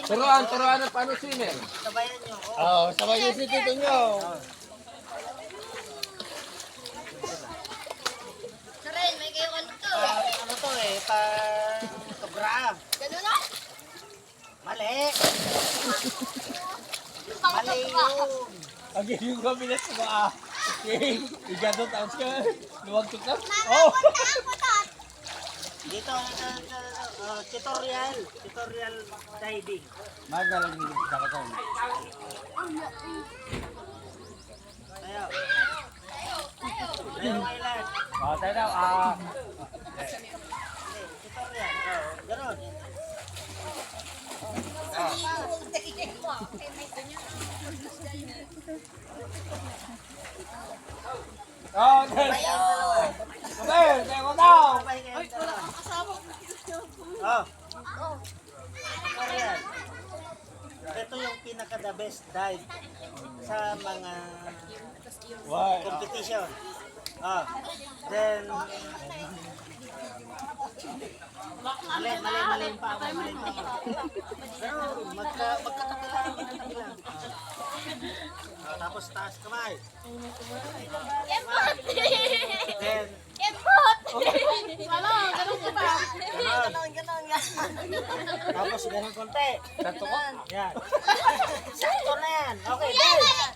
Turuan ng paano swimmer. Sabayan nyo. Oo, sabay yung si Tito nyo. Sarin, may kayo ano to? Ano to eh, sobra. Ganun na? Mali. Mali yun. Ang yung kami na sa mga igadot ang siya. Luwag ko ka. Oh! Putot! Dito, tutorial diving. Magalang hindi sa katon. Tayo. Tayo, Island. Tayo daw. Tutorial. Ganon. Tayo ko daw. Tutorial. Ito yung pinaka the best dive sa mga competition. Then mali pa ako. Pero magkatabi lang. Tapos taas kamay. Kempot! Then Kempot! Wala, ganun ko ba? ganon. Tapos ganun konti. Tato ko. Yan. Sakto na yan. Okay, then.